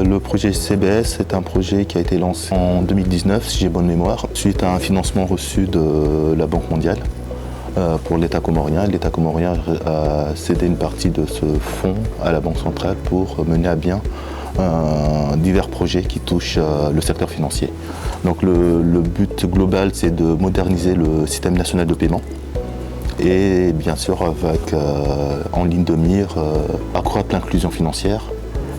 Le projet CBS est un projet qui a été lancé en 2019, si j'ai bonne mémoire, suite à un financement reçu de la Banque mondiale pour l'État comorien. L'État comorien a cédé une partie de ce fonds à la Banque centrale pour mener à bien divers projets qui touchent le secteur financier. Donc le but global, c'est de moderniser le système national de paiement et bien sûr avec en ligne de mire accroître l'inclusion financière,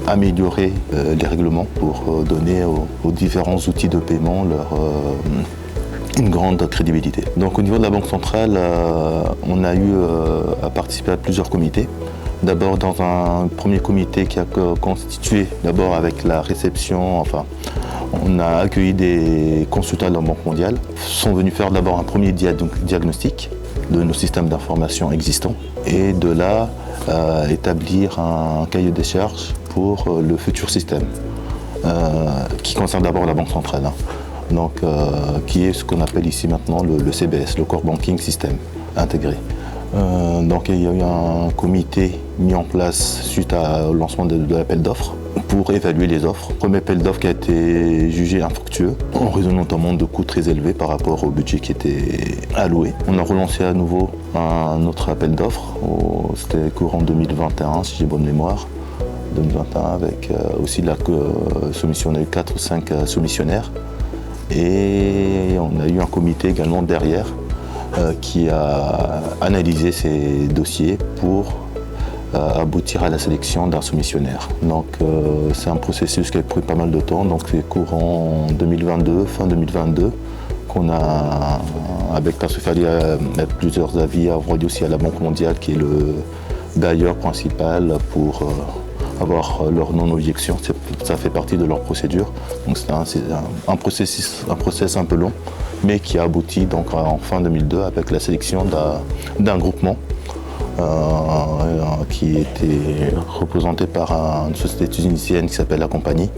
améliorer les règlements pour donner aux différents outils de paiement une grande crédibilité. Donc au niveau de la Banque centrale, on a eu à participer à plusieurs comités. D'abord dans un premier comité qui a constitué d'abord avec la réception, on a accueilli des consultants de la Banque mondiale. Ils sont venus faire d'abord un premier diagnostic de nos systèmes d'information existants et de là établir un cahier des charges pour le futur système qui concerne d'abord la Banque centrale, donc qui est ce qu'on appelle ici maintenant le CBS, le Core Banking System intégré. Donc il y a eu un comité mis en place suite au lancement de l'appel d'offres pour évaluer les offres. Premier appel d'offres qui a été jugé infructueux en raison notamment de coûts très élevés par rapport au budget qui était alloué. On a relancé à nouveau un autre appel d'offres, c'était courant 2021 si j'ai bonne mémoire, 2021 avec aussi la soumission, on a eu 4 ou 5 soumissionnaires et on a eu un comité également derrière qui a analysé ces dossiers pour aboutir à la sélection d'un soumissionnaire. Donc c'est un processus qui a pris pas mal de temps, donc c'est courant 2022, fin 2022, qu'on a, parce qu'il fallait mettre plusieurs avis, envoyer aussi à la Banque mondiale qui est le bailleur principal pour avoir leur non-objection. Ça fait partie de leur procédure. Donc c'est un process un peu long, mais qui a abouti donc en fin 2002 avec la sélection d'un groupement qui était représenté par une société tunisienne qui s'appelle La Compagnie,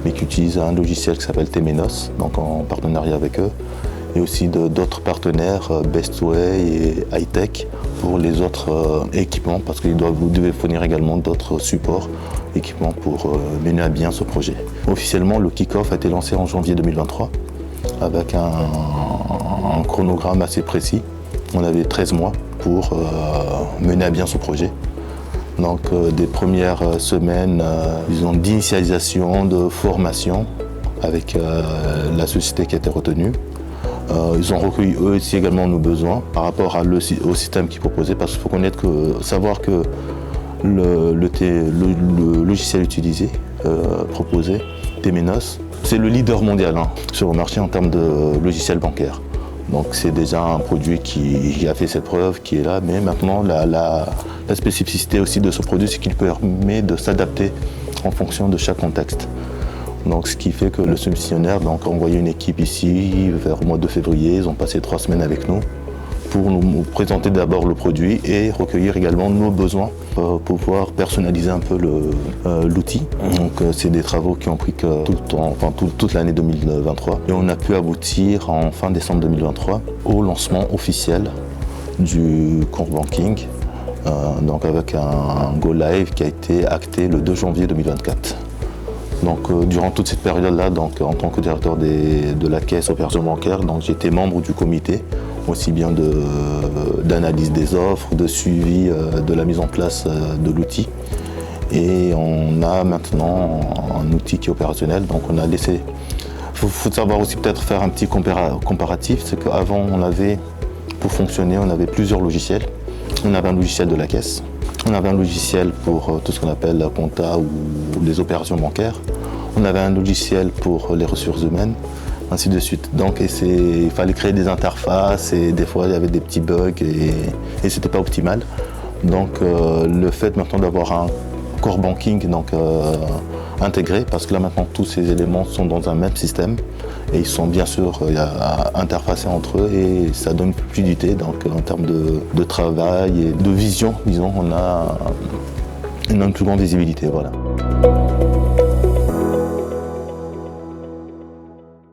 mais qui utilise un logiciel qui s'appelle Temenos, donc en partenariat avec eux, et aussi d'autres partenaires, Bestway et Hightech, pour les autres équipements, parce qu'ils devaient fournir également d'autres supports, équipements pour mener à bien ce projet. Officiellement, le kick-off a été lancé en janvier 2023, avec un chronogramme assez précis. On avait 13 mois pour mener à bien ce projet. Donc des premières semaines disons, d'initialisation, de formation avec la société qui a été retenue. Ils ont recueilli eux aussi également nos besoins par rapport au système qu'ils proposaient, parce qu'il faut savoir que le logiciel utilisé, proposé, Temenos, c'est le leader mondial sur le marché en termes de logiciel bancaire. Donc c'est déjà un produit qui a fait ses preuves, qui est là, mais maintenant la spécificité aussi de ce produit, c'est qu'il permet de s'adapter en fonction de chaque contexte. Donc ce qui fait que le soumissionnaire a envoyé une équipe ici vers le mois de février, ils ont passé 3 semaines avec nous pour nous présenter d'abord le produit et recueillir également nos besoins pour pouvoir personnaliser un peu l'outil. Donc c'est des travaux qui ont pris toute l'année 2023 et on a pu aboutir en fin décembre 2023 au lancement officiel du Core Banking, donc avec un Go Live qui a été acté le 2 janvier 2024. Donc durant toute cette période-là, en tant que directeur de la caisse opération bancaire, j'étais membre du comité, aussi bien d'analyse des offres, de suivi de la mise en place de l'outil. Et on a maintenant un outil qui est opérationnel, donc on a laissé. Il faut savoir aussi peut-être faire un petit comparatif, c'est qu'avant pour fonctionner, on avait plusieurs logiciels. On avait un logiciel de la caisse. On avait un logiciel pour tout ce qu'on appelle la compta ou les opérations bancaires. On avait un logiciel pour les ressources humaines, ainsi de suite. Donc il fallait créer des interfaces et des fois il y avait des petits bugs et c'était pas optimal. Donc le fait maintenant d'avoir un core banking intégré, parce que là maintenant tous ces éléments sont dans un même système et ils sont bien sûr interfacés entre eux et ça donne plus fluidité. Donc en termes de travail et de vision, disons, on a une plus grande visibilité. Voilà.